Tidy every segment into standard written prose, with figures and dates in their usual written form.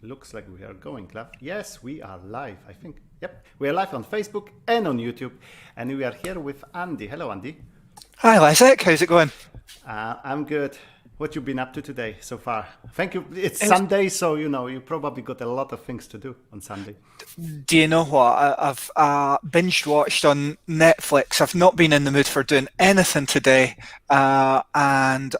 Looks like we are going live. Yes, we are live, I think. Yep, we are live on Facebook and on YouTube. And we are here with Andy. Hello, Andy. Hi, Isaac. How's it going? I'm good. What you been up to today so far? Thank you. It's Sunday, so you probably got a lot of things to do on Sunday. Do you know what? I've binge watched on Netflix. I've not been in the mood for doing anything today. And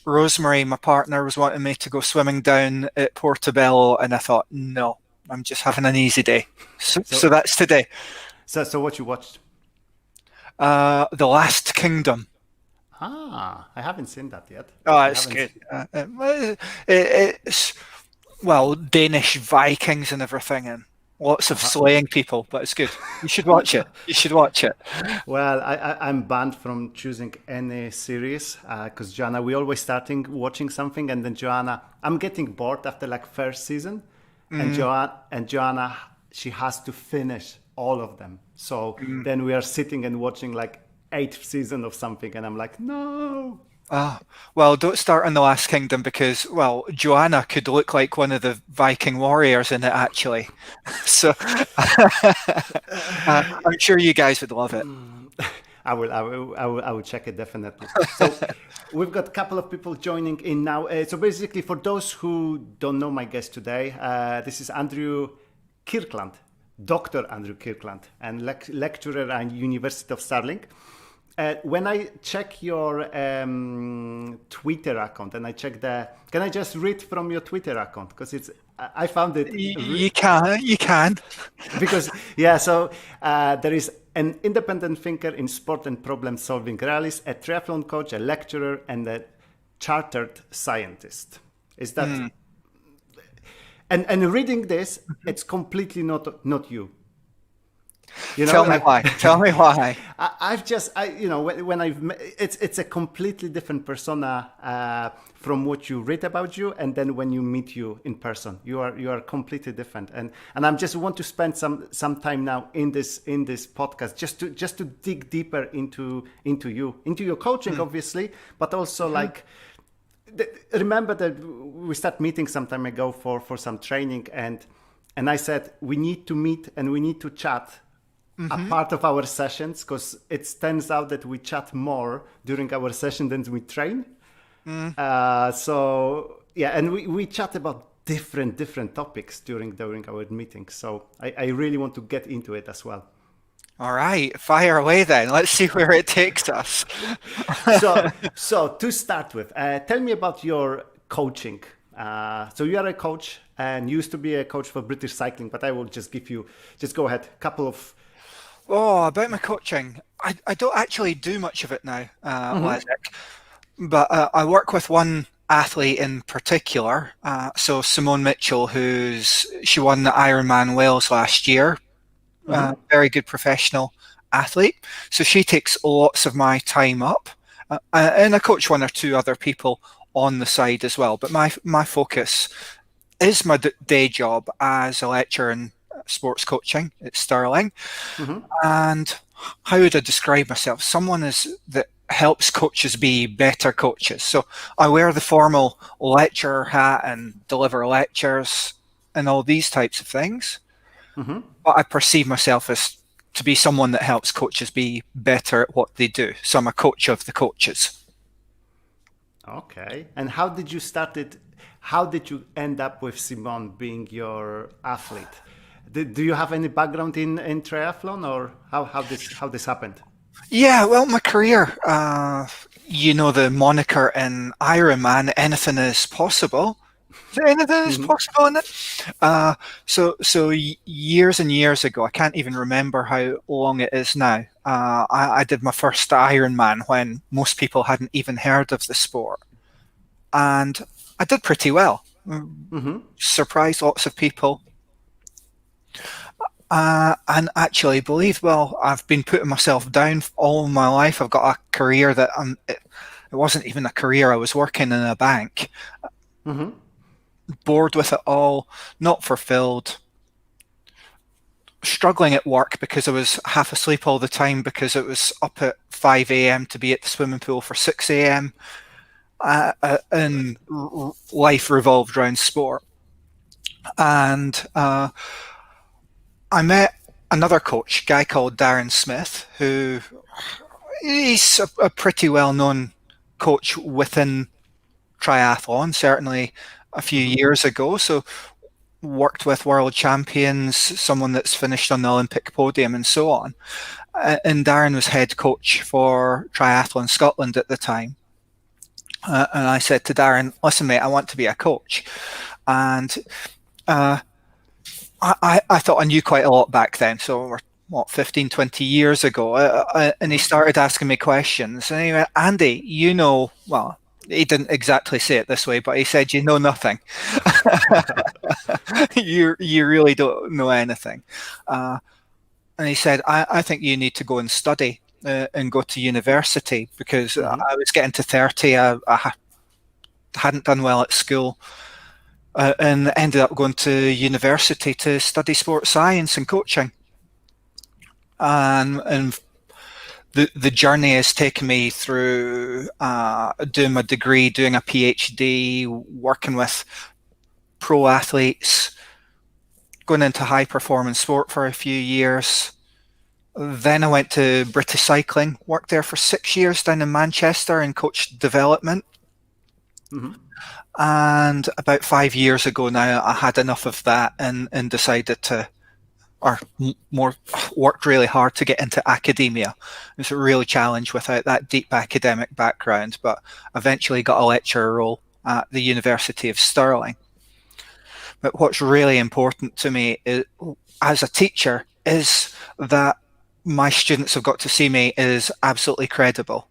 Rosemary, my partner, was wanting me to go swimming down at Portobello, and I thought, no, I'm just having an easy day. So that's today. So what you watched? The Last Kingdom. I haven't seen that yet. Oh, it's good. It's, well, Danish Vikings and everything, and lots of slaying people, but it's good. You should watch it. You should watch it. Well, I'm banned from choosing any series because Joanna, we always starting watching something, and then Joanna, I'm getting bored after like first season, and Joanna, she has to finish all of them. So then we are sitting and watching like 8th season of something, and I'm like, no. Well, don't start on The Last Kingdom because, well, Joanna could look like one of the Viking warriors in it, actually. So I'm sure you guys would love it. I will check it definitely. So we've got a couple of people joining in now. So basically, for those who don't know my guest today, this is Andrew Kirkland, Dr. Andrew Kirkland, and lecturer at University of Stirling. When I check your Twitter account and I check can I just read from your Twitter account? Because I found it. You can. Because, yeah, so there is an independent thinker in sport and problem solving, realist, a triathlon coach, a lecturer, and a chartered scientist. Is that? And reading this, it's completely not you. Tell me why. Tell me why. It's a completely different persona from what you read about you, and then when you meet you in person, you are completely different. And I just want to spend some time now in this podcast just to dig deeper into your coaching, obviously, but also like. Remember that we started meeting some time ago for some training, and I said we need to meet and we need to chat. A part of our sessions, because it turns out that we chat more during our session than we train. So yeah, and we chat about different topics during our meetings. So I really want to get into it as well. All right, fire away then. Let's see where it takes us. So to start with, tell me about your coaching. So you are a coach and used to be a coach for British cycling, but I will just go ahead, couple of. About my coaching, I don't actually do much of it now, Isaac, but I work with one athlete in particular. So Simone Mitchell, she won the Ironman Wales last year, very good professional athlete. So she takes lots of my time up, and I coach one or two other people on the side as well. But my focus is my day job as a lecturer in sports coaching at Stirling. And how would I describe myself? Someone that helps coaches be better coaches. So I wear the formal lecturer hat and deliver lectures and all these types of things. But I perceive myself as to be someone that helps coaches be better at what they do. So I'm a coach of the coaches. Okay. And how did you start it? How did you end up with Simone being your athlete? Do you have any background in triathlon, or how this happened? Yeah, well, my career, the moniker in Ironman, anything is possible. Anything is possible in it. So years and years ago, I can't even remember how long it is now. I did my first Ironman when most people hadn't even heard of the sport, and I did pretty well. Surprised lots of people. And actually I've been putting myself down all my life. I've got a career that it wasn't even a career. I was working in a bank, bored with it all, not fulfilled, struggling at work because I was half asleep all the time because it was up at 5 a.m. to be at the swimming pool for 6 a.m. And life revolved around sport. And I met another coach, a guy called Darren Smith, who he's a pretty well-known coach within triathlon, certainly a few Hmm. years ago. So worked with world champions, someone that's finished on the Olympic podium and so on. And Darren was head coach for Triathlon Scotland at the time. And I said to Darren, listen, mate, I want to be a coach. And uh, I thought I knew quite a lot back then. So we're, what, 15, 20 years ago. And he Hmm. started asking me questions. And he went, Andy, you know, well, he didn't exactly say it this way, but he said, you know nothing. You really don't know anything. Uh, and he said, I think you need to go and study and go to university because Hmm. I was getting to 30. I hadn't done well at school and ended up going to university to study sports science and coaching. And the journey has taken me through doing my degree, doing a PhD, working with pro athletes, going into high performance sport for a few years. Then I went to British Cycling, worked there for 6 years down in Manchester and coached development. Hmm. And about 5 years ago now, I had enough of that and decided to, or more, worked really hard to get into academia. It was a real challenge without that deep academic background, but eventually got a lecturer role at the University of Stirling. But what's really important to me is, as a teacher, is that my students have got to see me as absolutely credible.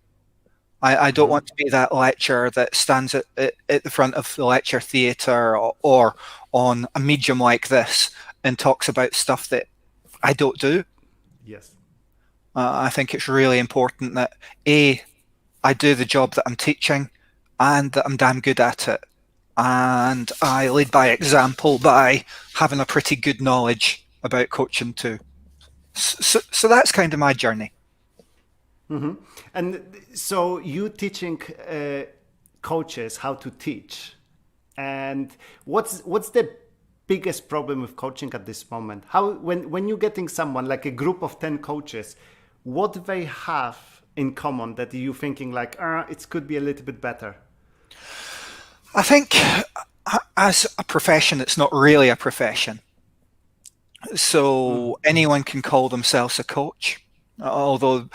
I don't Hmm. want to be that lecturer that stands at the front of the lecture theatre or on a medium like this and talks about stuff that I don't do. Yes. I think it's really important that A, I do the job that I'm teaching and that I'm damn good at it. And I lead by example by having a pretty good knowledge about coaching too. So that's kind of my journey. Hmm. And so you teaching coaches how to teach, and what's the biggest problem with coaching at this moment? How when you're getting someone like a group of 10 coaches, what do they have in common that you thinking like, it could be a little bit better? I think as a profession, it's not really a profession. Mm. So anyone can call themselves a coach, although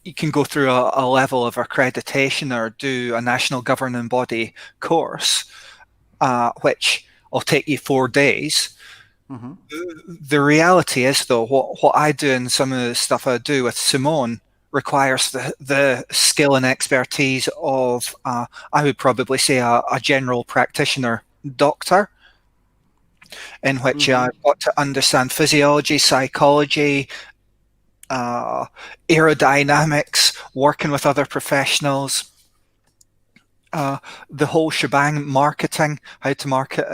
you can go through a level of accreditation or do a national governing body course, which will take you 4 days. Hmm. The reality is, though, what I do and some of the stuff I do with Simone requires the skill and expertise of, I would probably say, a general practitioner doctor, in which Hmm. I've got to understand physiology, psychology, uh, aerodynamics, working with other professionals, the whole shebang, marketing, how to market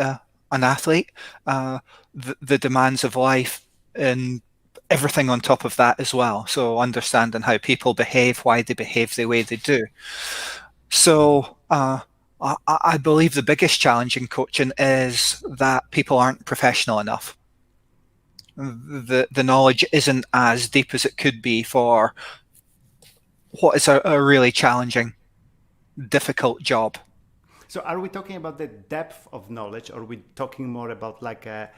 an athlete, the demands of life, and everything on top of that as well. So understanding how people behave, why they behave the way they do. So I believe the biggest challenge in coaching is that people aren't professional enough. The knowledge isn't as deep as it could be for what is a really challenging, difficult job. So are we talking about the depth of knowledge, or are we talking more about like a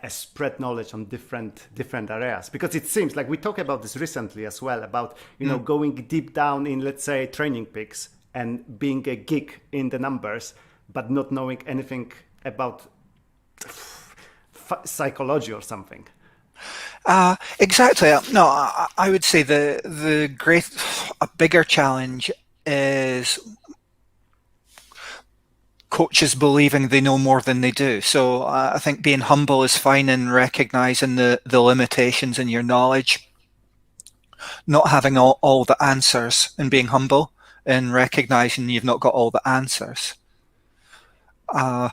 spread knowledge on different areas? Because it seems like we talked about this recently as well about Mm. going deep down in, let's say, training peaks and being a geek in the numbers, but not knowing anything about psychology or something. Exactly. No, I would say a bigger challenge is coaches believing they know more than they do. So I think being humble is fine and recognizing the limitations in your knowledge, not having all the answers and being humble and recognizing you've not got all the answers. And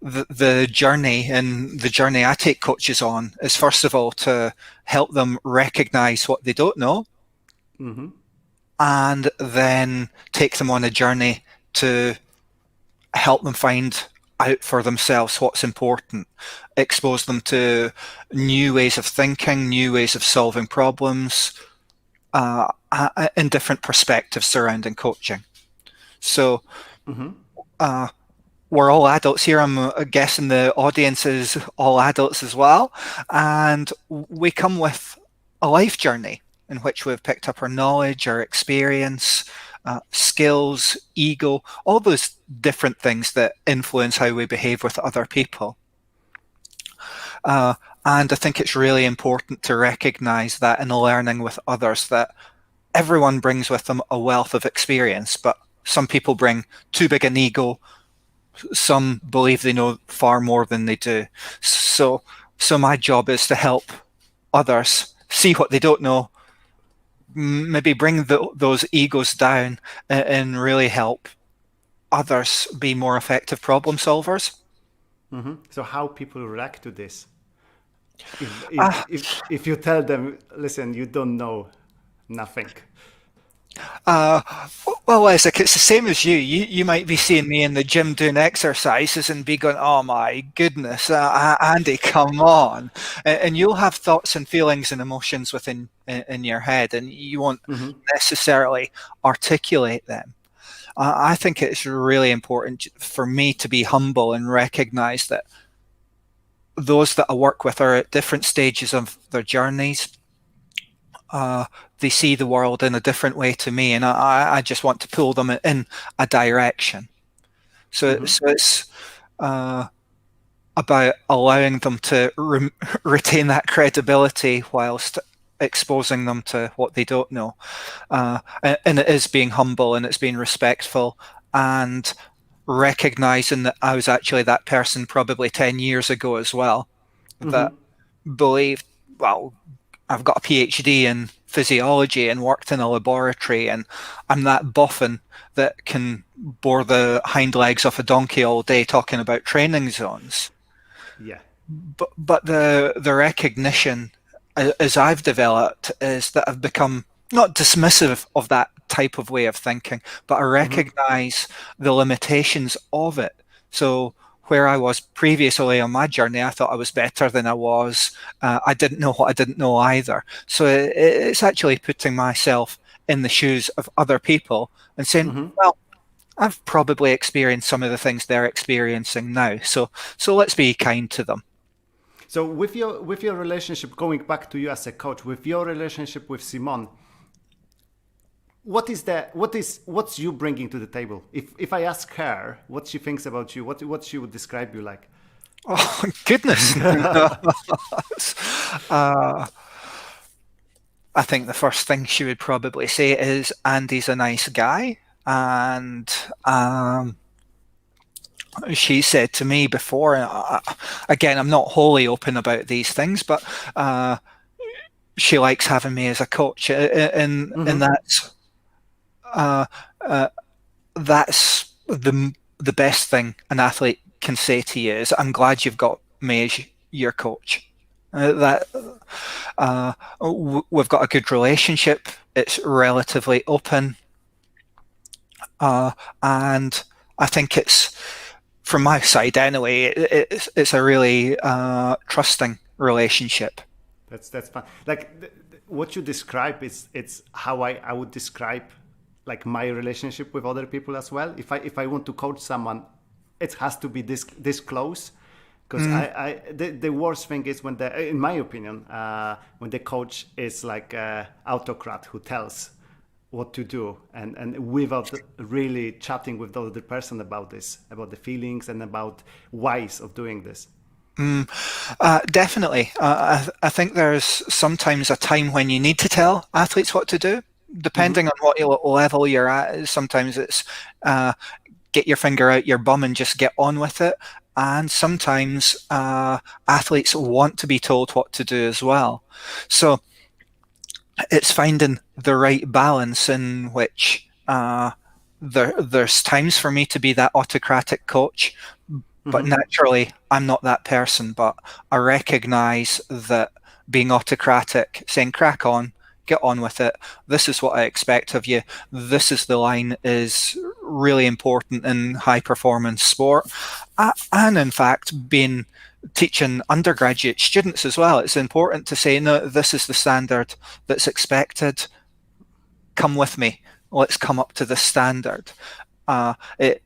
the journey I take coaches on is first of all to help them recognize what they don't know Hmm. and then take them on a journey to help them find out for themselves what's important, expose them to new ways of thinking, new ways of solving problems, and different perspectives surrounding coaching. So we're all adults here. I'm guessing the audience is all adults as well. And we come with a life journey in which we've picked up our knowledge, our experience, skills, ego, all those different things that influence how we behave with other people. And I think it's really important to recognize that in learning with others, that everyone brings with them a wealth of experience, but some people bring too big an ego. Some believe they know far more than they do. So my job is to help others see what they don't know, maybe bring those egos down, and really help others be more effective problem solvers. So how people react to this? If, Uh, if you tell them, listen, you don't know nothing. Uh, well, Isaac, it's the same as you. You might be seeing me in the gym doing exercises and be going, "Oh my goodness, Andy, come on!" And you'll have thoughts and feelings and emotions within in your head, and you won't necessarily articulate them. I think it's really important for me to be humble and recognize that those that I work with are at different stages of their journeys. They see the world in a different way to me, and I just want to pull them in a direction. So it's about allowing them to retain that credibility whilst exposing them to what they don't know. And it is being humble, and it's being respectful, and recognizing that I was actually that person probably 10 years ago as well, that believed, well, I've got a PhD in physiology and worked in a laboratory, and I'm that boffin that can bore the hind legs off a donkey all day talking about training zones. Yeah. But the recognition as I've developed is that I've become not dismissive of that type of way of thinking, but I recognize the limitations of it. So where I was previously on my journey, I thought I was better than I was. I didn't know what I didn't know either. So it's actually putting myself in the shoes of other people and saying, well, I've probably experienced some of the things they're experiencing now. So let's be kind to them. So with your relationship, going back to you as a coach, with your relationship with Simone, what's you bringing to the table? If I ask her what she thinks about you, what she would describe you like? Oh goodness! I think the first thing she would probably say is Andy's a nice guy, and she said to me before. Again, I'm not wholly open about these things, but she likes having me as a coach, and that's the best thing an athlete can say to you is, "I'm glad you've got me as your coach." We've got a good relationship. It's relatively open, and I think it's, from my side anyway, it's a really trusting relationship. That's fun. Like what you describe is it's how I would describe like my relationship with other people as well. If I want to coach someone, it has to be this close. Because the worst thing is when in my opinion, when the coach is like an autocrat who tells what to do and without really chatting with the other person about this, about the feelings and about whys of doing this. Definitely. I think there's sometimes a time when you need to tell athletes what to do, depending on what level you're at. Sometimes it's get your finger out your bum and just get on with it. And sometimes athletes want to be told what to do as well. So it's finding the right balance in which there's times for me to be that autocratic coach, but naturally I'm not that person. But I recognize that being autocratic, saying crack on, get on with it. This is what I expect of you. This is the line is really important in high performance sport. And in fact, being teaching undergraduate students as well, it's important to say, no, this is the standard that's expected. Come with me. Let's come up to the standard. It's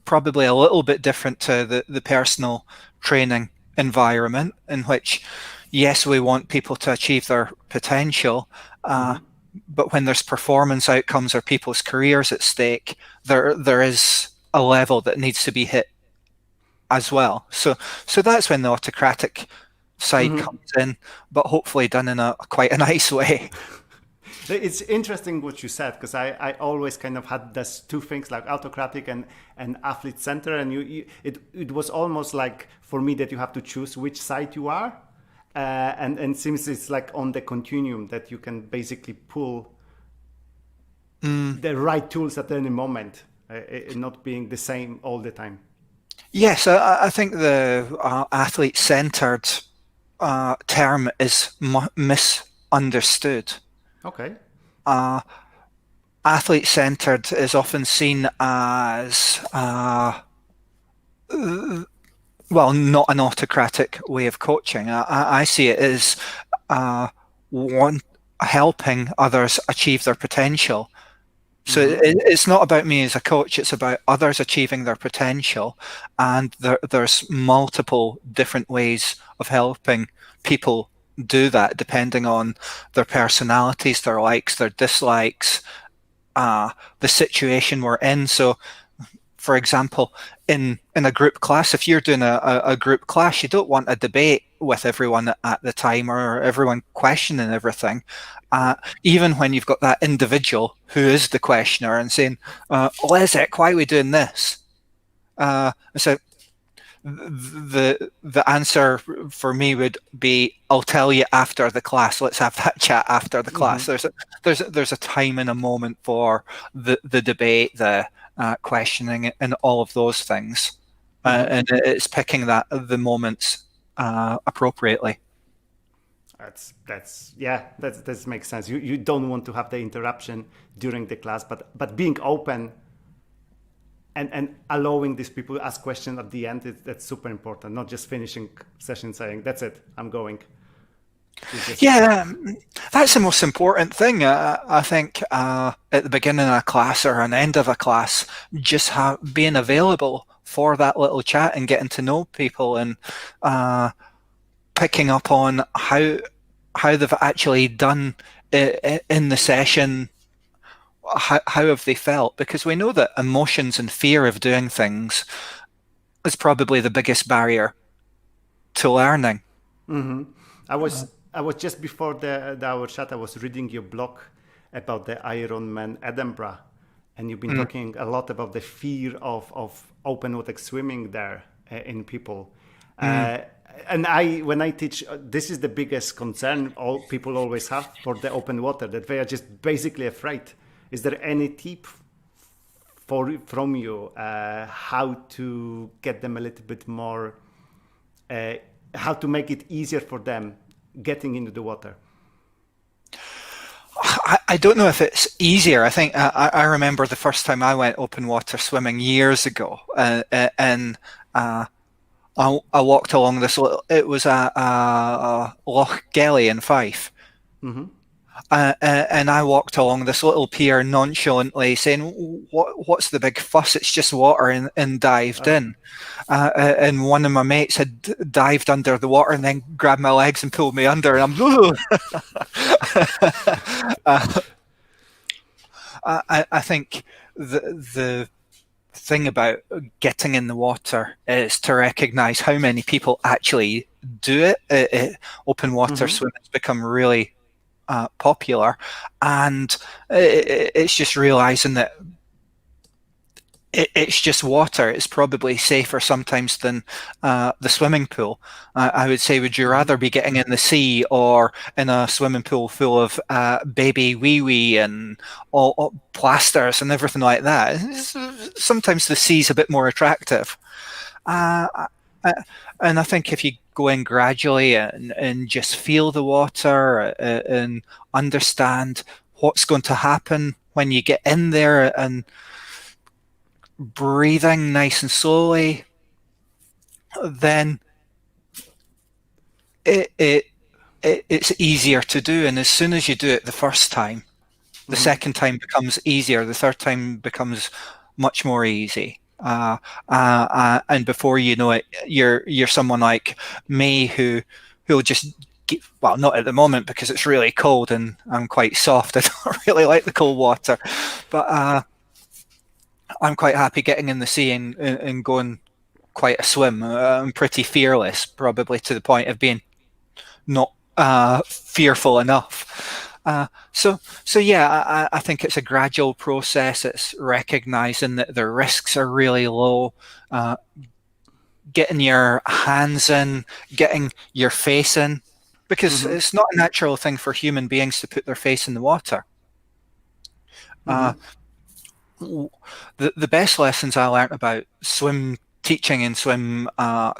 probably a little bit different to the personal training environment in which, yes, we want people to achieve their potential, but when there's performance outcomes or people's careers at stake, there is a level that needs to be hit as well. So that's when the autocratic side comes in, but hopefully done in a quite a nice way. It's interesting what you said, because I always kind of had these two things, like autocratic and athlete center, and it was almost like for me that you have to choose which side you are, and since it's like on the continuum that you can basically pull the right tools at any moment, not being the same all the time. Yes, I think the athlete-centered term is misunderstood. Okay. Athlete-centered is often seen as, well, not an autocratic way of coaching. I see it as helping others achieve their potential. So it's not about me as a coach, it's about others achieving their potential. And there's multiple different ways of helping people do that, depending on their personalities, their likes, their dislikes, the situation we're in. So, for example, in a group class, if you're doing a group class, you don't want a debate with everyone at the time or everyone questioning everything. Even when you've got that individual who is the questioner and saying, Lezek, why are we doing this? So the answer for me would be, I'll tell you after the class. Let's have that chat after the class. There's a time and a moment for the debate, the questioning, and all of those things, and it's picking the moments appropriately. That makes sense. You don't want to have the interruption during the class, but being open and allowing these people to ask questions at the end, that's super important. Not just finishing session saying, that's it, I'm going. Yeah, that's the most important thing. I think at the beginning of a class or an end of a class, just being available for that little chat and getting to know people and picking up on how they've actually done in the session. How have they felt? Because we know that emotions and fear of doing things is probably the biggest barrier to learning. I was just before our chat, I was reading your blog about the Ironman Edinburgh, and you've been talking a lot about the fear of open water swimming there in people. And when I teach, this is the biggest concern all people always have for the open water, that they are just basically afraid. Is there any tip from you how to get them a little bit more, how to make it easier for them getting into the water? I don't know if it's easier. I think I remember the first time I went open water swimming years ago, and I walked along this little, it was a Loch Gelly in Fife. And I walked along this little pier nonchalantly saying, what's the big fuss? It's just water, and dived in. And one of my mates had dived under the water and then grabbed my legs and pulled me under. And I think the thing about getting in the water is to recognize how many people actually do it. Open water swimming has become really popular, and it's just realizing that it's just water. It's probably safer sometimes than the swimming pool. I would say, would you rather be getting in the sea or in a swimming pool full of baby wee and all plasters and everything like that? Sometimes the sea's a bit more attractive. And I think if you go in gradually and just feel the water and understand what's going to happen when you get in there and breathing nice and slowly, then it's easier to do. And as soon as you do it the first time, the second time becomes easier. The third time becomes much more easy. And before you know it, you're someone like me who'll just well, not at the moment because it's really cold and I'm quite soft. I don't really like the cold water, but I'm quite happy getting in the sea and going quite a swim. I'm pretty fearless, probably to the point of being not fearful enough. So yeah, I think it's a gradual process. It's recognizing that the risks are really low, getting your hands in, getting your face in, because it's not a natural thing for human beings to put their face in the water. The best lessons I learned about swim teaching and swim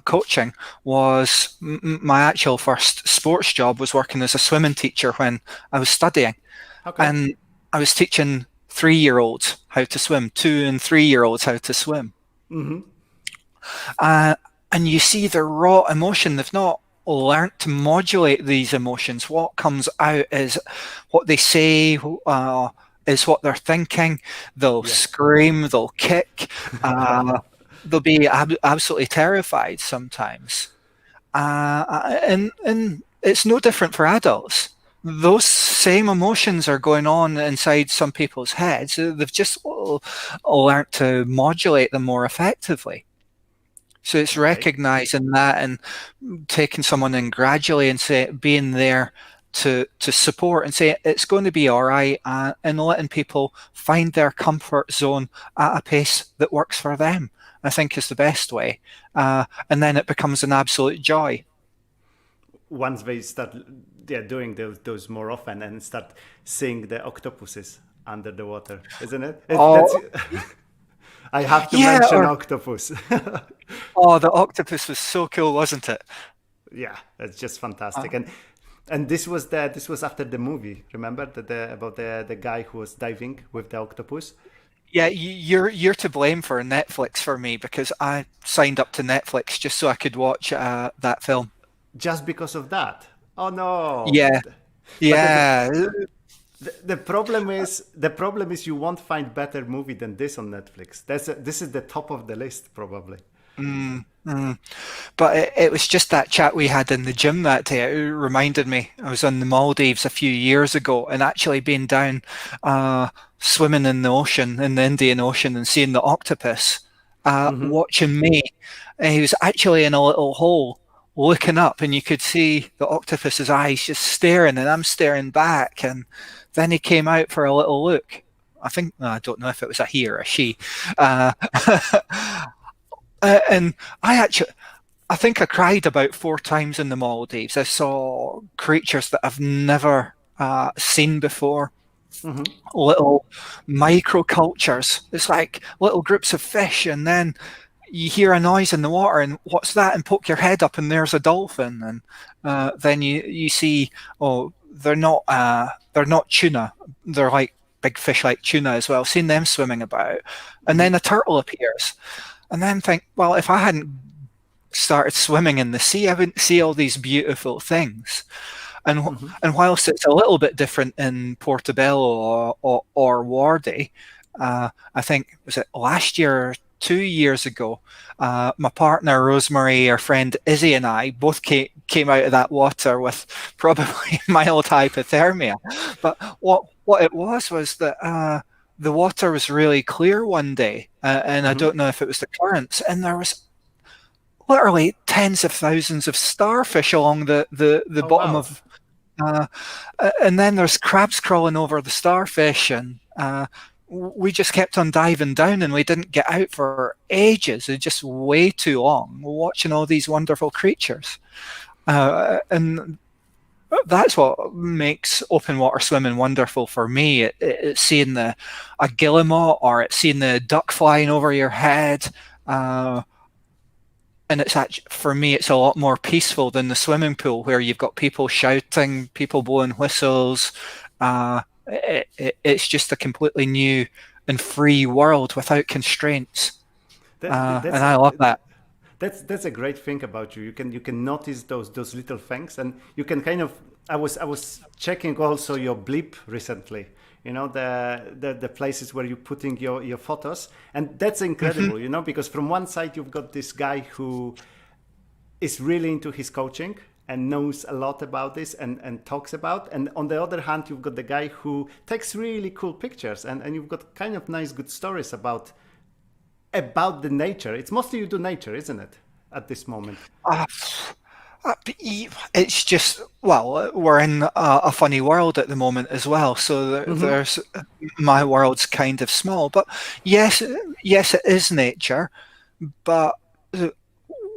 coaching was my actual first sports job was working as a swimming teacher when I was studying. Okay. And I was teaching 3-year-olds how to swim, 2- and 3-year-olds how to swim. And you see the raw emotion. They've not learned to modulate these emotions. What comes out is what they say, is what they're thinking. They'll scream, they'll kick, they'll be absolutely terrified sometimes. And it's no different for adults. Those same emotions are going on inside some people's heads. They've just learned to modulate them more effectively. So it's recognizing that and taking someone in gradually and being there to support and say it's going to be all right, and letting people find their comfort zone at a pace that works for them, I think is the best way. And then it becomes an absolute joy. Once they start doing those more often and start seeing the octopuses under the water, isn't it? I have to mention octopus. The octopus was so cool, wasn't it? Yeah, it's just fantastic. And this was after the movie. Remember about the guy who was diving with the octopus? Yeah, you're to blame for Netflix for me, because I signed up to Netflix just so I could watch that film. Just because of that? Oh no! Yeah, yeah. The problem is you won't find better movie than this on Netflix. This is the top of the list probably. But it was just that chat we had in the gym that day. It reminded me I was on the Maldives a few years ago, and actually being down swimming in the ocean, in the Indian Ocean, and seeing the octopus watching me. He was actually in a little hole looking up, and you could see the octopus's eyes just staring, and I'm staring back. And then he came out for a little look. I don't know if it was a he or a she. And I think I cried about 4 times in the Maldives. I saw creatures that I've never seen before. Little microcultures. It's like little groups of fish, and then you hear a noise in the water, and what's that? And poke your head up, and there's a dolphin. And then you see, they're not tuna. They're like big fish like tuna as well. Seen them swimming about, and then a turtle appears. And then think, well, if I hadn't started swimming in the sea, I wouldn't see all these beautiful things. And whilst it's a little bit different in Portobello or Wardie, I think, was it last year, 2 years ago, my partner Rosemary, our friend Izzy, and I both came out of that water with probably mild hypothermia. But what it was that the water was really clear one day, and I don't know if it was the currents, and there was literally tens of thousands of starfish along the bottom of, and then there's crabs crawling over the starfish, and we just kept on diving down, and we didn't get out for ages. It's just way too long. We're watching all these wonderful creatures, and that's what makes open water swimming wonderful for me. It's seeing a guillemot, or it's seeing the duck flying over your head. and it's actually, for me, it's a lot more peaceful than the swimming pool where you've got people shouting, people blowing whistles. It's just a completely new and free world without constraints, and That's I love that. that's a great thing about you. You can notice those little things, and you can kind of. I was checking also your blip recently. You know the places where you're putting your photos, and that's Hmm. incredible. Because from one side you've got this guy who is really into his coaching and knows a lot about this and talks about, and on the other hand you've got the guy who takes really cool pictures, and you've got kind of nice good stories about the nature. It's mostly you do nature, isn't it, at this moment? Uh, it's just, well, we're in a funny world at the moment as well. So Mm-hmm. there's my world's kind of small, but yes, yes, it is nature. But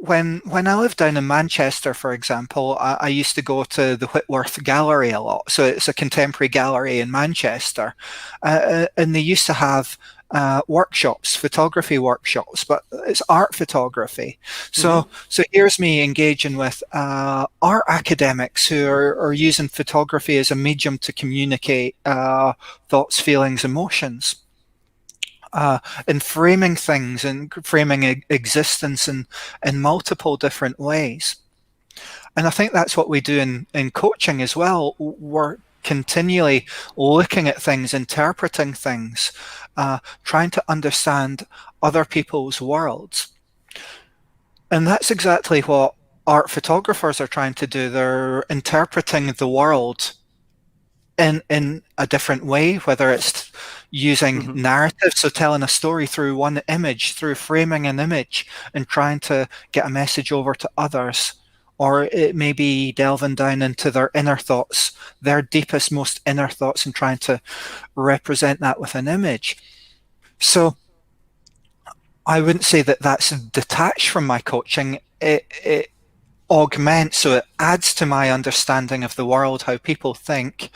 when I lived down in Manchester, for example, I used to go to the Whitworth Gallery a lot. So it's a contemporary gallery in Manchester, and they used to have workshops, photography workshops, but it's art photography. Mm-hmm. So here's me engaging with art academics who are using photography as a medium to communicate thoughts, feelings, emotions, and framing things and framing existence in multiple different ways. And I think that's what we do in coaching as well. We're continually looking at things, interpreting things, trying to understand other people's worlds. And that's exactly what art photographers are trying to do. They're interpreting the world in a different way, whether it's using Mm-hmm. narrative, so telling a story through one image, through framing an image and trying to get a message over to others, or it may be delving down into their inner thoughts, their deepest, most inner thoughts, and trying to represent that with an image. So I wouldn't say that that's detached from my coaching. It augments, so it adds to my understanding of the world, how people think,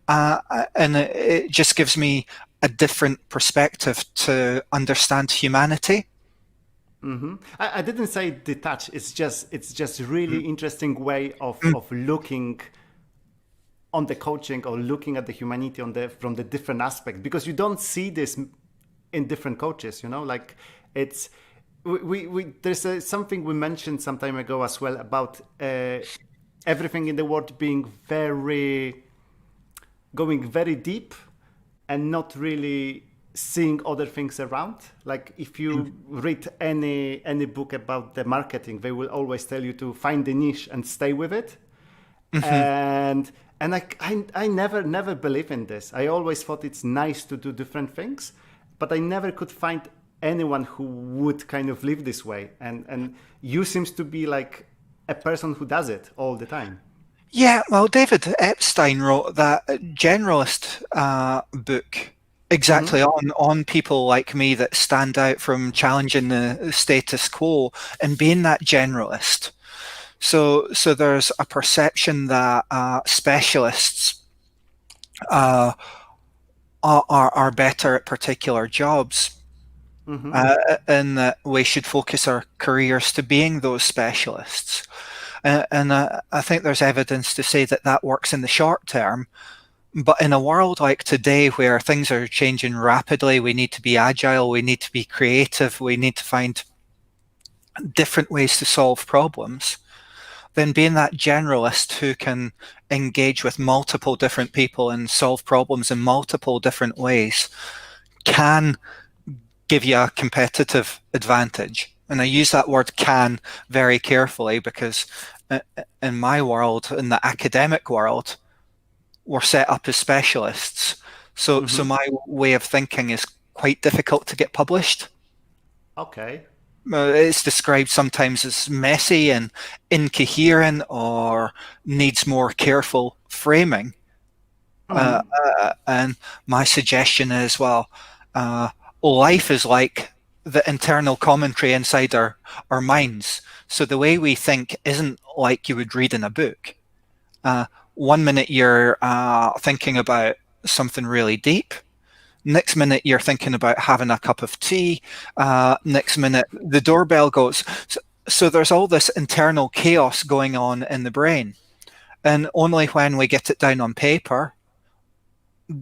and it just gives me a different perspective to understand humanity. Mm-hmm. I didn't say detach. It's just really Mm, interesting way of mm, of looking on the coaching or looking at the humanity on the from the different aspects, because you don't see this in different coaches. Like it's we there's something we mentioned some time ago as well about everything in the world being very going very deep and not really seeing other things around. Like if mm, you read any book about the marketing, they will always tell you to find the niche and stay with it. mhm. And I never believe in this. I always thought it's nice to do different things, but I never could find anyone who would kind of live this way. And you seems to be like a person who does it all the time. Yeah, well, David Epstein wrote that Generalist book Mm-hmm. exactly on people like me that stand out from challenging the status quo and being that generalist. So there's a perception that specialists uh, are better at particular jobs, Mm-hmm. and that we should focus our careers to being those specialists. And I think there's evidence to say that that works in the short term. But in a world like today where things are changing rapidly, we need to be agile, we need to be creative, we need to find different ways to solve problems. Then being that generalist who can engage with multiple different people and solve problems in multiple different ways can give you a competitive advantage. And I use that word can very carefully because in my world, in the academic world, we're set up as specialists. So Mm-hmm. my way of thinking is quite difficult to get published. Okay. It's described sometimes as messy and incoherent or needs more careful framing. Mm-hmm. And my suggestion is, well, uh, life is like the internal commentary inside our minds. So the way we think isn't like you would read in a book. Uh, one minute you're thinking about something really deep. Next minute you're thinking about having a cup of tea. Next minute the doorbell goes. So there's all this internal chaos going on in the brain, and only when we get it down on paper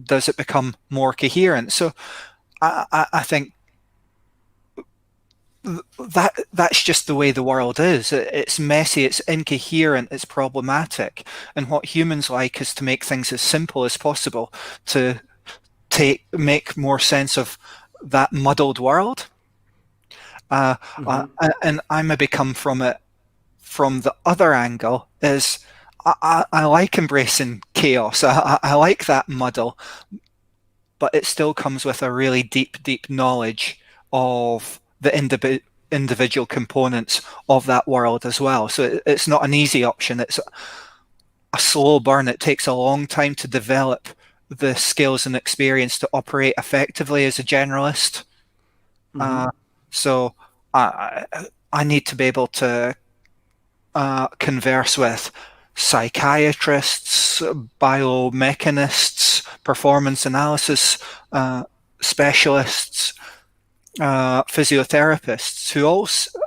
does it become more coherent. So I think that's just the way the world is. It's messy, it's incoherent, it's problematic, and what humans like is to make things as simple as possible to make more sense of that muddled world. Hmm. And I maybe come from it from the other angle is I like embracing chaos. I like that muddle, but it still comes with a really deep knowledge of the individual components of that world as well. So it's not an easy option. It's a slow burn. It takes a long time to develop the skills and experience to operate effectively as a generalist. Hmm. Uh, so I, I need to be able to converse with psychiatrists, biomechanists, performance analysis specialists, physiotherapists who also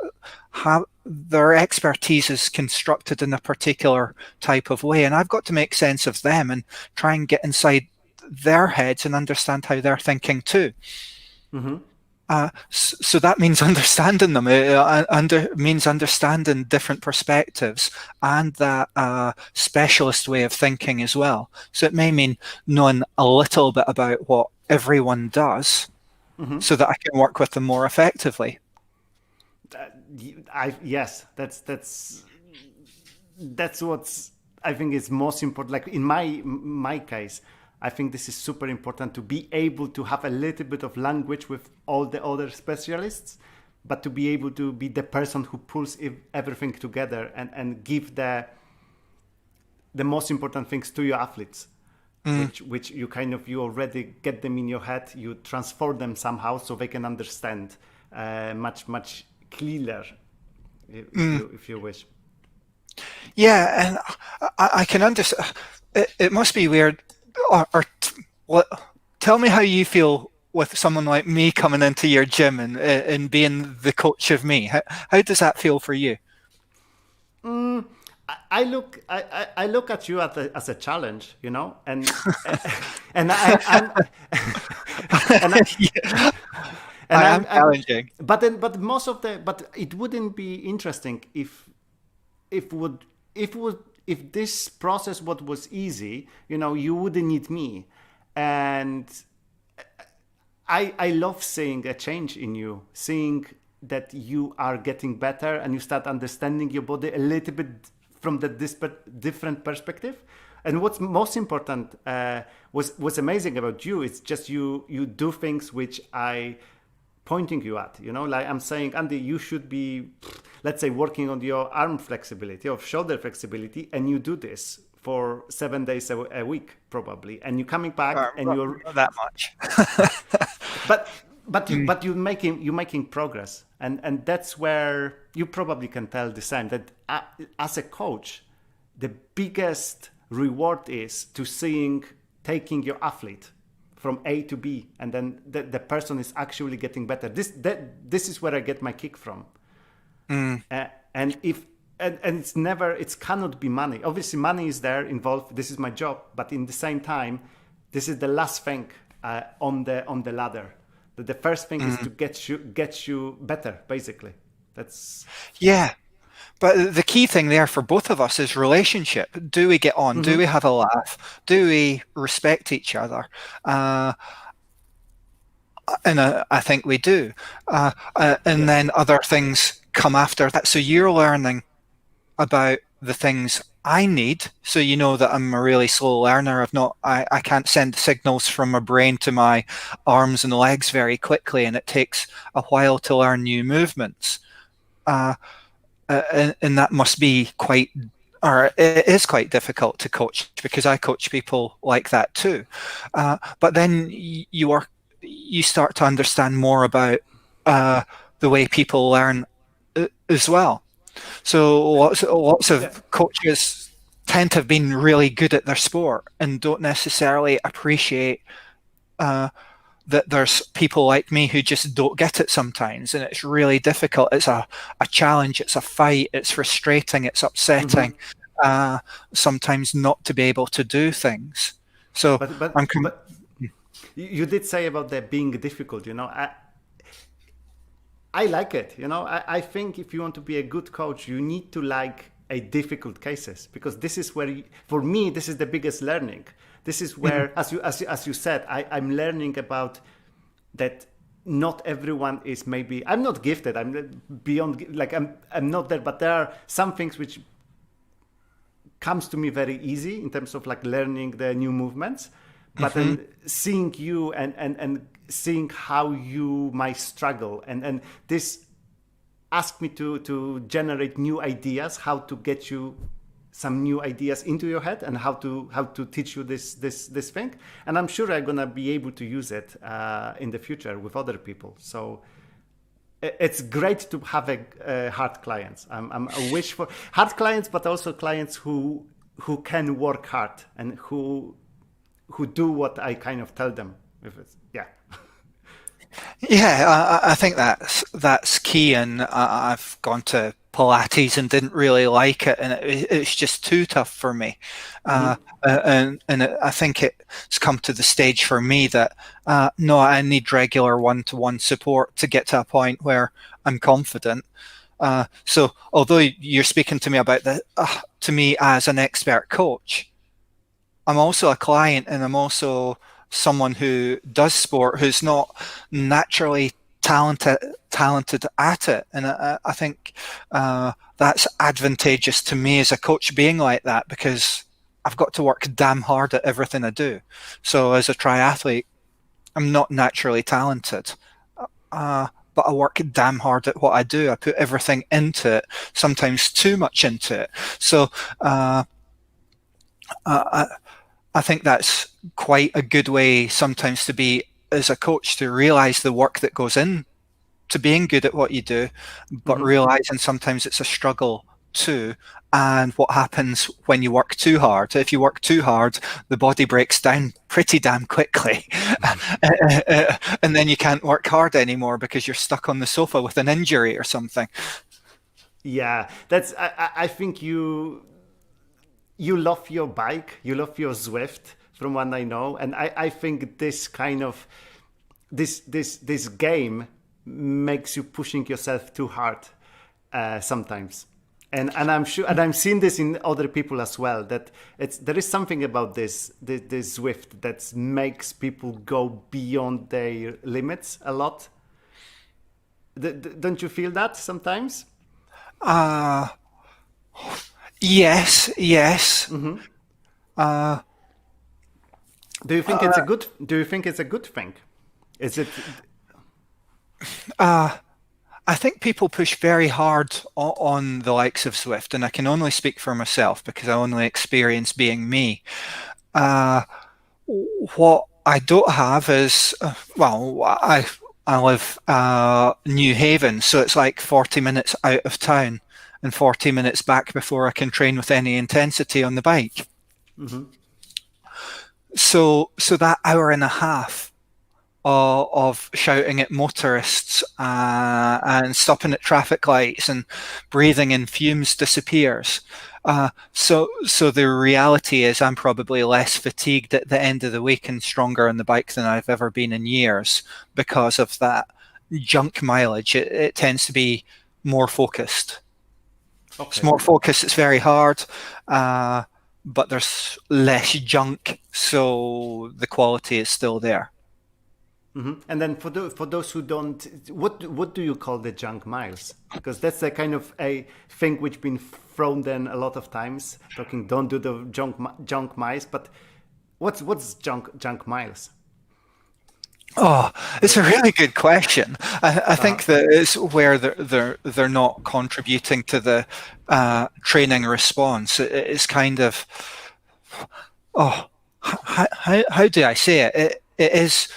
have their expertise is constructed in a particular type of way, and I've got to make sense of them and try and get inside their heads and understand how they're thinking too. Hmm. So that means understanding them. It means understanding different perspectives and that specialist way of thinking as well. So it may mean knowing a little bit about what everyone does, Hmm. so that I can work with them more effectively. Yes, that's what's I think is most important. Like in my case, I think this is super important to be able to have a little bit of language with all the other specialists, but to be able to be the person who pulls everything together and give the most important things to your athletes, Mm, which you kind of you already get them in your head, you transform them somehow so they can understand much clearer, mm. if you wish. Yeah, and I can understand. It must be weird. Or what? Tell me how you feel with someone like me coming into your gym and being the coach of me. How does that feel for you? I look at you as a challenge, you know, and I'm and I, Yeah, and I am I'm challenging. but most of the but it wouldn't be interesting if would if would if this process what was easy, you know, you wouldn't need me, and I love seeing a change in you, seeing that you are getting better and you start understanding your body a little bit from the different perspective. And what's most important was amazing about you. It's just you do things which I pointing you at. You know, like I'm saying, Andy, you should be, let's say, working on your arm flexibility or shoulder flexibility, and you do this for 7 days a week probably, and you're coming back and you're Not that much. you're making progress, and that's where you probably can tell the same that as a coach, the biggest reward is to seeing taking your athlete from A to B, and then the person is actually getting better. This is where I get my kick from. Mm, And if and it's never it cannot be money. Obviously, money is there involved. This is my job, but in the same time, this is the last thing on the ladder. The first thing is mm. to get you better. Basically, that's. Yeah. But the key thing there for both of us is relationship. Do we get on? Do Mhm. we have a laugh? Do we respect each other? Uh, and I think we do. And Yes. then other things come after that. So you're learning about the things I need. So you know that I'm a really slow learner. I can't send signals from my brain to my arms and legs very quickly, and it takes a while to learn new movements. Uh, and that must be quite, or it is quite difficult to coach because I coach people like that too. But then you start to understand more about the way people learn as well. So lots Yeah. of coaches tend to have been really good at their sport and don't necessarily appreciate uh, that there's people like me who just don't get it sometimes, and it's really difficult. It's a challenge, it's a fight, it's frustrating, it's upsetting, Hmm. uh, sometimes not to be able to do things. So But I'm you did say about that being difficult. I like it. I think if you want to be a good coach, you need to like a difficult cases, because this is where, for me, this is the biggest learning. This is Mhm. where, as you said, I'm learning about that. Not everyone is, maybe I'm not gifted. I'm beyond, like I'm not there, but there are some things which comes to me very easy in terms of like learning the new movements, but Mhm. then seeing you and seeing how you might struggle, and this asked me to generate new ideas, how to get you some new ideas into your head, and how to teach you this thing. And I'm sure I'm gonna be able to use it in the future with other people. So it's great to have hard clients. I wish for hard clients, but also clients who can work hard and who do what I kind of tell them. If it's, yeah. Yeah, I think that's key. And I've gone to Pilates and didn't really like it, and it's just too tough for me. Uh, Hmm. I think it's come to the stage for me that no, I need regular one-to-one support to get to a point where I'm confident. So, although you're speaking to me about to me as an expert coach, I'm also a client, and I'm also someone who does sport who's not naturally talented talented at it. And I think that's advantageous to me as a coach being like that, because I've got to work damn hard at everything I do. So as a triathlete, I'm not naturally talented. But I work damn hard at what I do. I put everything into it, sometimes too much into it. So uh, I, I think that's quite a good way sometimes to be as a coach, to realize the work that goes in to being good at what you do, but Hmm. realizing sometimes it's a struggle too. And what happens when you work too hard? If you work too hard, the body breaks down pretty damn quickly. And then you can't work hard anymore because you're stuck on the sofa with an injury or something. Yeah, that's. I think you love your bike, you love your Zwift, from what I know, and I think this kind of this game makes you pushing yourself too hard sometimes. And I'm sure, and I'm seeing this in other people as well, that there is something about this Zwift that makes people go beyond their limits a lot. Don't you feel that sometimes? Uh, yes, yes. Hmm. Uh, Do you think it's a good? Do you think it's a good thing? Is it? uh, I think people push very hard on the likes of Swift, and I can only speak for myself because I only experience being me. Uh, what I don't have is, well, I live New Haven, so it's like 40 minutes out of town and 40 minutes back before I can train with any intensity on the bike. Hmm. So that hour and a half of shouting at motorists and stopping at traffic lights and breathing in fumes disappears. So the reality is I'm probably less fatigued at the end of the week and stronger on the bike than I've ever been in years because of that junk mileage. It tends to be more focused. It's Okay. more focused. It's very hard. Uh, but there's less junk, so the quality is still there. Hmm. And then for those who don't, what do you call the junk miles? Because that's a kind of a thing which been thrown then a lot of times. Talking, don't do the junk miles. But what's junk miles? Oh, it's a really good question. I Uh huh. think that it's where they're not contributing to the training response. It's kind of oh, how do I say it? It is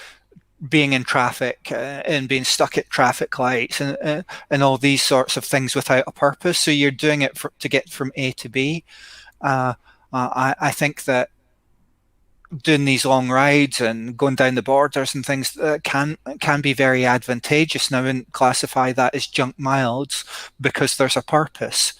being in traffic and being stuck at traffic lights and all these sorts of things without a purpose. So you're doing it to get from A to B. Uh, I think that doing these long rides and going down the borders and things can be very advantageous. And I wouldn't classify that as junk miles because there's a purpose.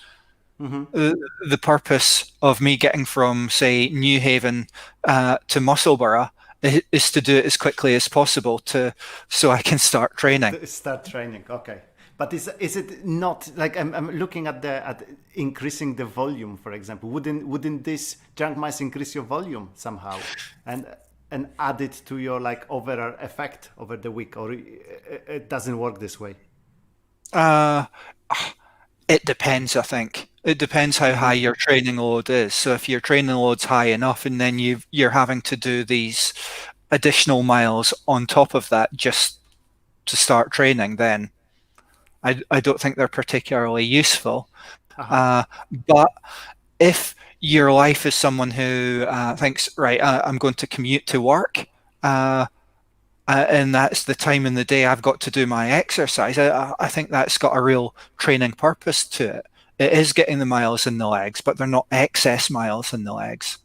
Hmm. The purpose of me getting from, say, New Haven to Musselburgh is to do it as quickly as possible to so I can start training. To start training, okay. But is it not like I'm looking at the at increasing the volume, for example? Wouldn't this junk mice increase your volume somehow, and add it to your like overall effect over the week, or it doesn't work this way? Uh, it depends, I think. It depends how high Hmm. your training load is. So if your training load's high enough and then you're having to do these additional miles on top of that just to start training, then I don't think they're particularly useful. Uh-huh. Uh, but if your life is someone who thinks, right, I'm going to commute to work, uh, and that's the time in the day I've got to do my exercise, I think that's got a real training purpose to it. It is getting the miles in the legs, but they're not excess miles in the legs.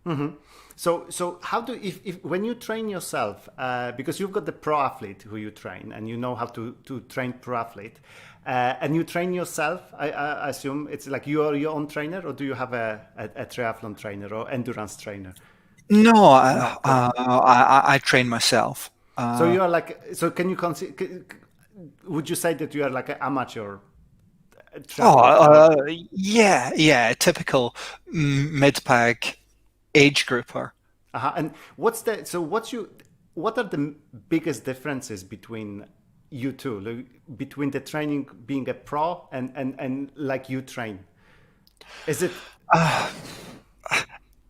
Hmm. So how do if when you train yourself, because you've got the pro athlete who you train, and you know how to train pro athlete, and you train yourself. I assume it's like you are your own trainer, or do you have a triathlon trainer or endurance trainer? No, No. So I train myself. so Uh, you are like, so can you consider? Would you say that you are like an amateur oh, triathlete or? yeah, yeah, typical mid-pack age grouper. And what's the so what's you what are the biggest differences between you two, like, between the training being a pro and like you train? Is it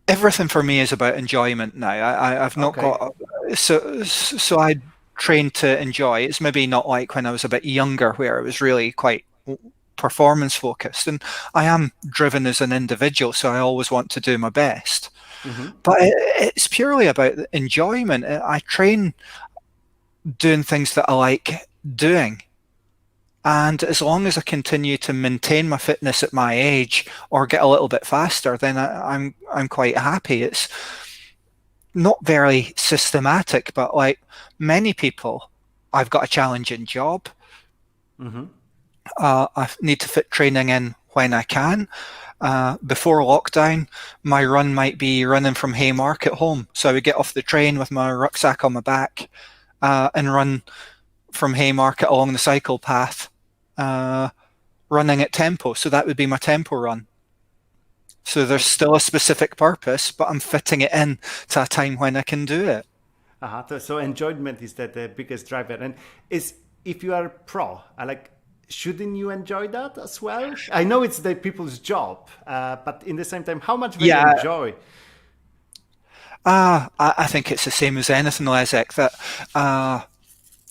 Everything for me is about enjoyment now. I've not okay? got so I train to enjoy. It's maybe not like when I was a bit younger, where it was really quite performance focused, and I am driven as an individual, so I always want to do my best. Mm-hmm. But it's purely about enjoyment. I train doing things that I like doing. And as long as I continue to maintain my fitness at my age or get a little bit faster, then I'm quite happy. It's not very systematic, but like many people, I've got a challenging job. Mm-hmm. I need to fit training in when I can. Before lockdown, my run might be running from Haymarket home. So I would get off the train with my rucksack on my back and run from Haymarket along the cycle path, uh, running at tempo. So that would be my tempo run. So there's Okay. still a specific purpose, but I'm fitting it in to a time when I can do it. So enjoyment is the biggest driver, and is if you are pro, I like. Shouldn't you enjoy that as well? I know it's the people's job, but in the same time, how much they Yeah, enjoy? I think it's the same as anything, Lezek, that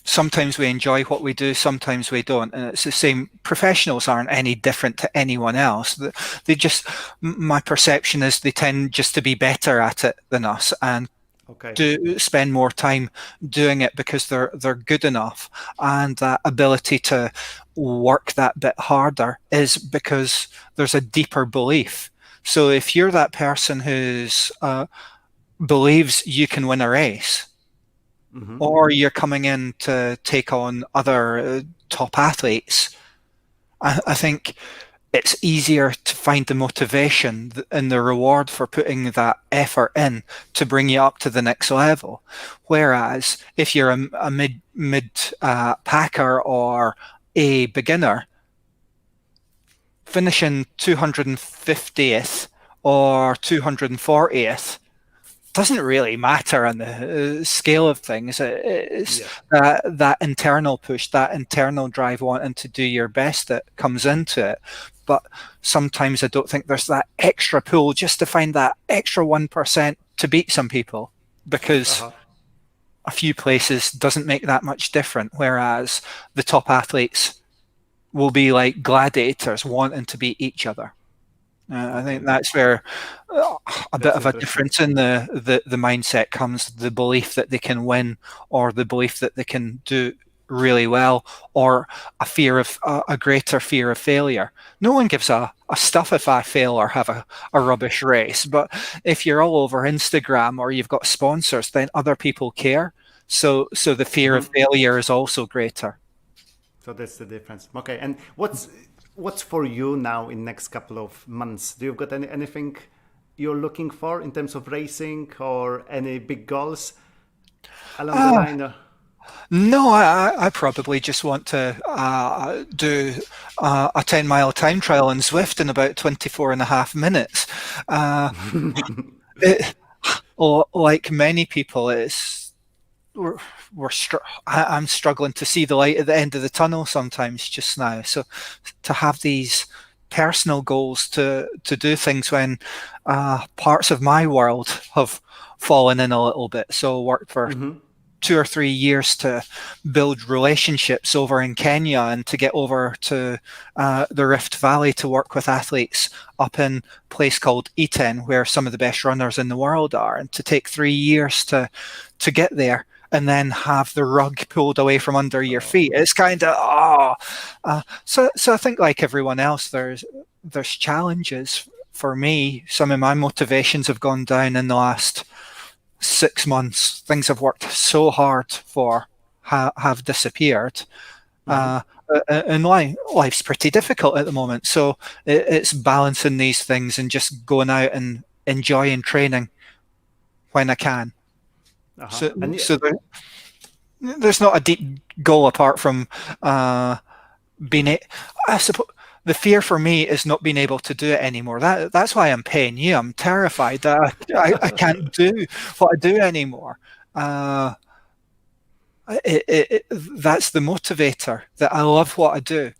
sometimes we enjoy what we do, sometimes we don't. And it's the same. Professionals aren't any different to anyone else. They just, my perception is they tend just to be better at it than us and Okay. do spend more time doing it because they're good enough, and that ability to work that bit harder is because there's a deeper belief. So if you're that person who's believes you can win a race, Mm-hmm. or you're coming in to take on other top athletes, I think it's easier to find the motivation and the reward for putting that effort in to bring you up to the next level. Whereas if you're a mid packer or a beginner, finishing 250th or 240th doesn't really matter on the scale of things. It's Yeah. that internal push, that internal drive wanting to do your best that comes into it. But sometimes I don't think there's that extra pull just to find that extra 1% to beat some people, because Uh-huh. a few places doesn't make that much difference. Whereas the top athletes will be like gladiators wanting to beat each other. I think Okay. that's where a bit That's of a interesting. difference in the mindset comes, the belief that they can win or the belief that they can do. really well, or a greater fear of failure. No one gives a stuff if I fail or have a rubbish race. But if you're all over Instagram or you've got sponsors, then other people care. So the fear of Mhm. failure is also greater. So that's the difference. Okay, and what's for you now in next couple of months? Do you got anything you're looking for in terms of racing or any big goals along the Uh, line? no, I probably just want to do a 10-mile time trial in Zwift in about 24 and a half minutes. Uh, it, like many people, we're, I'm struggling to see the light at the end of the tunnel sometimes just now. So to have these personal goals to do things when parts of my world have fallen in a little bit. So worked for Hmm. 2 or 3 years to build relationships over in Kenya and to get over to the Rift Valley to work with athletes up in a place called Iten, where some of the best runners in the world are, and to take 3 years to get there and then have the rug pulled away from under your Oh. feet. It's kind of so I think like everyone else, there's challenges. For me, some of my motivations have gone down in the last 6 months. Things I've worked so hard for have disappeared. Hmm. And life's pretty difficult at the moment. So it's balancing these things and just going out and enjoying training when I can. Uh-huh. So, And so there's not a deep goal apart from being it. I suppose the fear for me is not being able to do it anymore. That's why I'm paying you. I'm terrified that I can't do what I do anymore. Uh, that's the motivator. That I love what I do.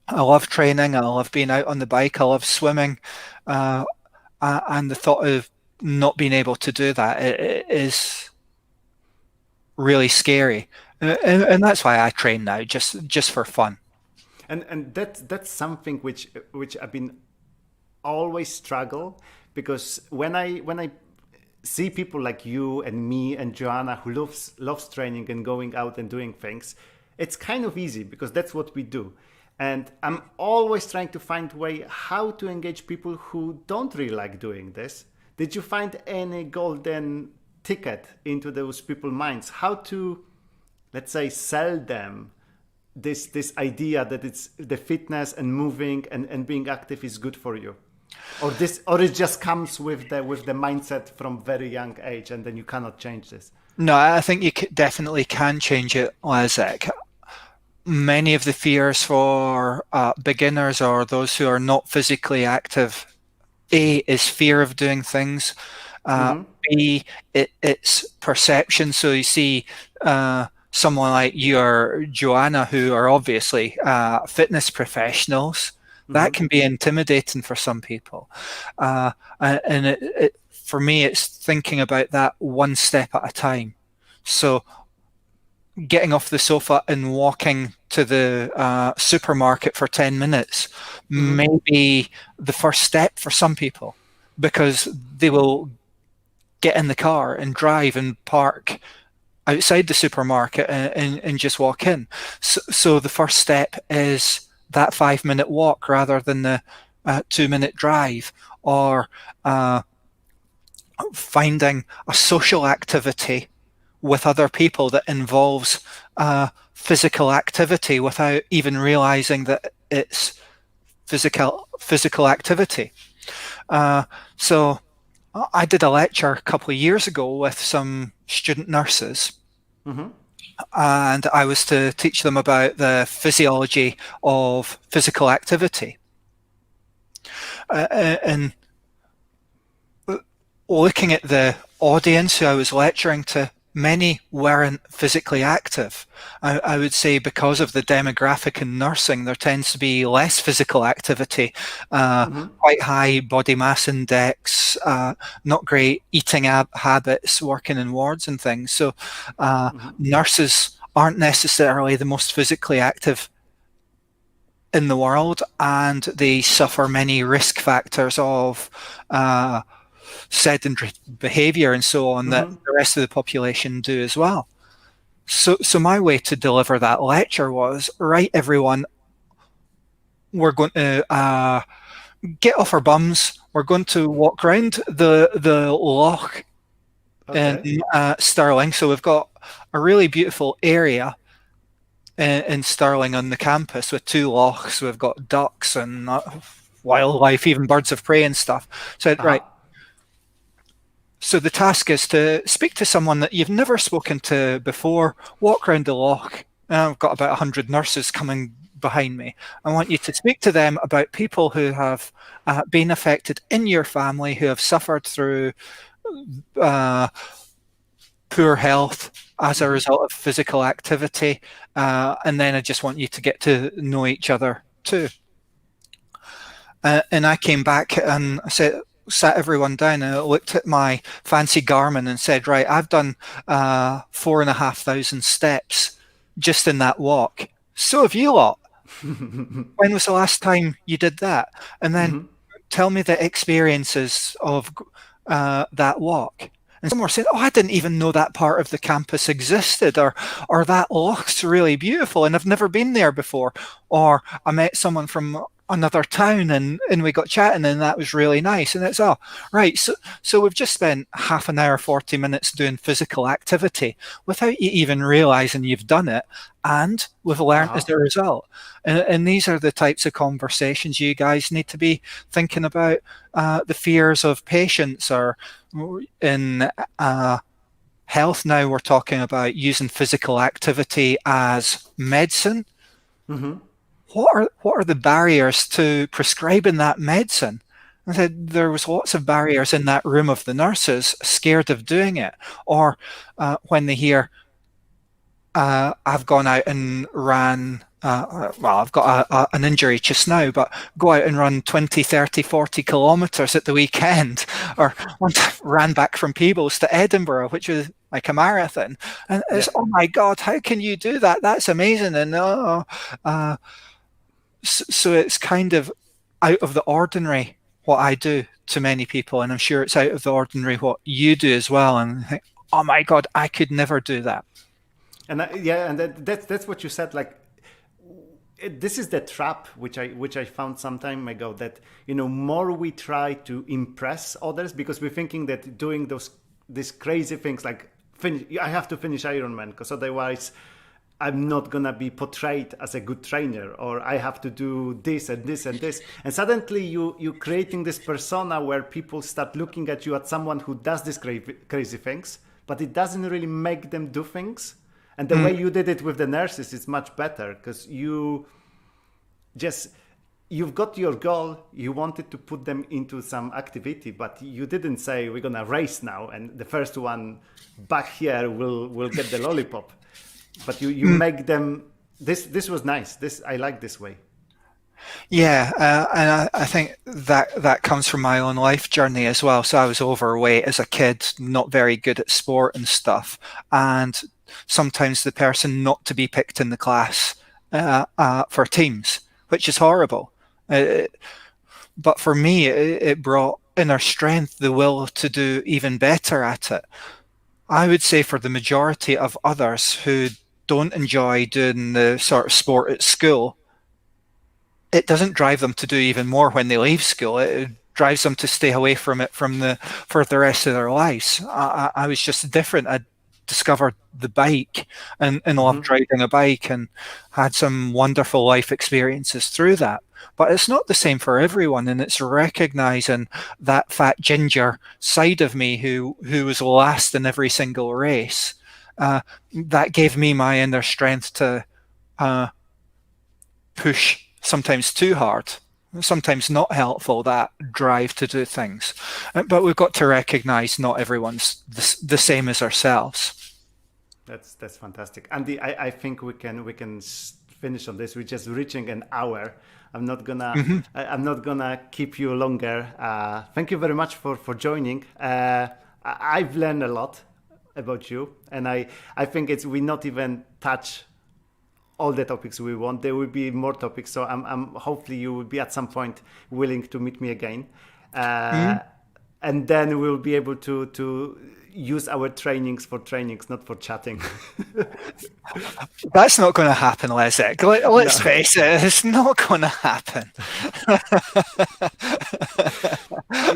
I love training. I love being out on the bike. I love swimming, uh, and the thought of not being able to do that it is really scary. And that's why I train now, just for fun. and that's something which I've been always struggle, because when I see people like you and me and Joanna who loves training and going out and doing things, it's kind of easy because that's what we do. And I'm always trying to find way how to engage people who don't really like doing this. Did you find any golden ticket into those people's minds? How to, let's say, sell them this idea that it's the fitness and moving and being active is good for you, or it just comes with the mindset from very young age and then you cannot change this. No, I think you definitely can change it, Isaac. Many of the fears for beginners or those who are not physically active, A, is fear of doing things. Mm-hmm. B, it's perception. So you see someone like you or Joanna, who are obviously fitness professionals, Mm-hmm. that can be intimidating for some people. And for me, it's thinking about that one step at a time. So getting off the sofa and walking to the supermarket for 10 minutes Mm-hmm. may be the first step for some people, because they will get in the car and drive and park outside the supermarket and just walk in. So the first step is that 5 minute walk rather than the 2 minute drive, or finding a social activity with other people that involves physical activity without even realizing that it's physical activity. So I did a lecture a couple of years ago with some student nurses, Mm-hmm. and I was to teach them about the physiology of physical activity. And looking at the audience who I was lecturing to, many weren't physically active. I would say because of the demographic in nursing, there tends to be less physical activity, Mm-hmm. quite high body mass index, not great eating habits, working in wards and things. So Mm-hmm. nurses aren't necessarily the most physically active in the world, and they suffer many risk factors of sedentary behavior and so on that Mm-hmm. the rest of the population do as well. So my way to deliver that lecture was, right, everyone, we're going to get off our bums. We're going to walk around the loch in Okay. Stirling. So we've got a really beautiful area in Stirling on the campus with two lochs. We've got ducks and wildlife, even birds of prey and stuff. So Uh-huh. right. So the task is to speak to someone that you've never spoken to before, walk around the loch. And I've got about 100 nurses coming behind me. I want you to speak to them about people who have been affected in your family, who have suffered through uh, poor health as a Hmm. result of physical activity. And then I just want you to get to know each other too. And I came back and I sat everyone down and I looked at my fancy Garmin and said, right, I've done 4,500 steps just in that walk. So have you lot. When was the last time you did that? And then Hmm. tell me the experiences of that walk. And some were saying, "Oh, I didn't even know that part of the campus existed," or "That looks really beautiful, and I've never been there before." Or I met someone from another town, and we got chatting, and that was really nice. And it's right. So we've just spent half an hour, 40 minutes doing physical activity without you even realizing you've done it, and we've learned Uh-huh. as a result. And these are the types of conversations you guys need to be thinking about. The fears of patients, or in health now, we're talking about using physical activity as medicine. Hmm. What are the barriers to prescribing that medicine? I said there was lots of barriers in that room of the nurses, scared of doing it, or when they hear I've gone out and ran, well, I've got an injury just now, but go out and run 20, 30, 40 kilometres at the weekend. Or once I ran back from Peebles to Edinburgh, which was like a marathon. And it's, Yeah. oh my God, how can you do that? That's amazing. And so it's kind of out of the ordinary what I do to many people. And I'm sure it's out of the ordinary what you do as well. And I think, oh my God, I could never do that. And yeah, and that's what you said. Like, this is the trap which I found some time ago, that more we try to impress others, because we're thinking that doing these crazy things like I have to finish Ironman because otherwise I'm not gonna be portrayed as a good trainer, or I have to do this and this and this, and suddenly you creating this persona where people start looking at you as someone who does these crazy things, but it doesn't really make them do things. And the Mm. way you did it with the nurses is much better, because just you've got your goal, you wanted to put them into some activity, but you didn't say we're gonna race now and the first one back here will get the lollipop. But you Mm. make them, this was nice, this I like this way. Yeah, and I think that comes from my own life journey as well. So I was overweight as a kid, not very good at sport and stuff, and sometimes the person not to be picked in the class for teams, which is horrible. Uh, but for me, it brought inner strength, the will to do even better at it. I would say for the majority of others who don't enjoy doing the sort of sport at school, it doesn't drive them to do even more when they leave school. It drives them to stay away from it for the rest of their lives. I was just different. I discovered the bike and loved Hmm. riding a bike and had some wonderful life experiences through that. But it's not the same for everyone, and it's recognizing that fat ginger side of me who was last in every single race. That gave me my inner strength to uh, push sometimes too hard, sometimes not helpful, that drive to do things. But we've got to recognize not everyone's the same as ourselves. That's fantastic, Andy. I think we can finish on this. We're just reaching an hour. Mm-hmm. I'm not gonna keep you longer. Thank you very much for joining. I've learned a lot about you, and I think it's we not even touch all the topics we want. There will be more topics, so I'm hopefully you will be at some point willing to meet me again. Mm-hmm. Uh, and then we'll be able to use our trainings for trainings, not for chatting. That's not going to happen, Leszek. Let's face it, it's not going to happen.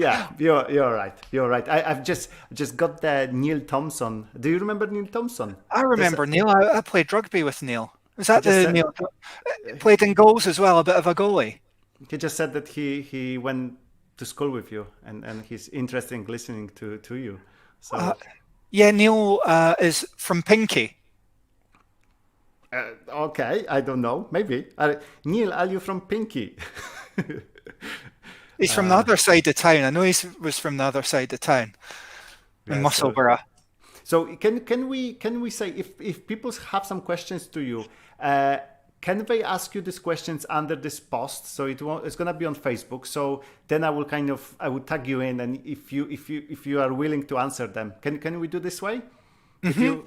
Yeah, you're right. You're right. I've just got the Neil Thompson. Do you remember Neil Thompson? I remember Neil. I played rugby with Neil. Was that the Neil? Played in goals as well, a bit of a goalie. He just said that he went to school with you, and he's interested in listening to you. So yeah, Neil is from Pinky. Okay, I don't know. Maybe Neil, are you from Pinky? He's from the other side of town. I know he was from the other side of town, in Musselburgh. So can we say if people have some questions to you, can they ask you these questions under this post? So it's gonna be on Facebook. So then I will tag you in, and if you are willing to answer them, can we do this way? Mm-hmm.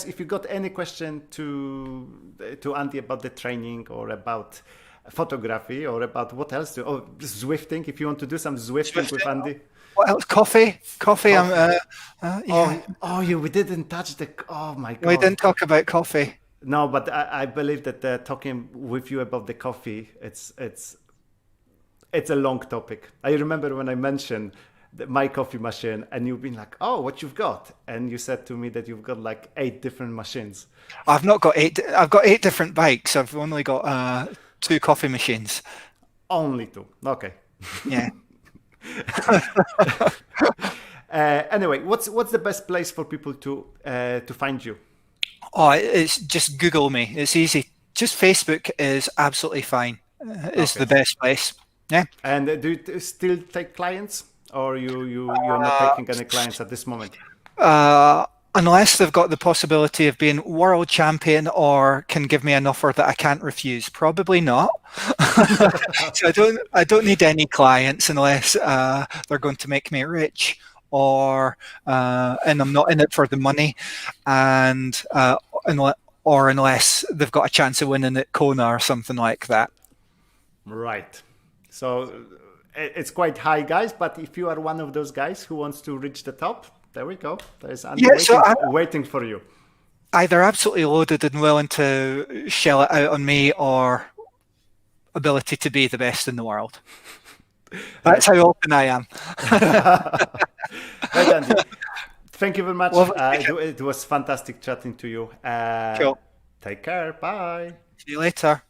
If you got any question to Andy about the training or about photography or about what else Zwifting, if you want to do some Zwifting with Andy. What else? Coffee. Yeah. We didn't touch oh my God. We didn't talk about coffee. No, but I believe that talking with you about the coffee, it's a long topic. I remember when I mentioned my coffee machine, and you've been like, "Oh, what you've got?" And you said to me that you've got like 8 different machines. I've not got 8. I've got 8 different bikes. I've only got 2 coffee machines. Only 2. Okay. Yeah. Anyway, what's the best place for people to find you? Oh, it's just Google me. It's easy. Just Facebook is absolutely fine. It's the best place. Yeah. And do you still take clients, or you're not taking any clients at this moment? Unless they've got the possibility of being world champion or can give me an offer that I can't refuse. Probably not. So I don't need any clients unless they're going to make me rich, or and I'm not in it for the money, and unless they've got a chance of winning at Kona or something like that. Right. So it's quite high, guys. But if you are one of those guys who wants to reach the top, there we go. There's Andy waiting for you. Either absolutely loaded and willing to shell it out on me, or ability to be the best in the world. That's how open I am. Right, Andy. Thank you very much. It was fantastic chatting to you. Cool. Take care. Bye. See you later.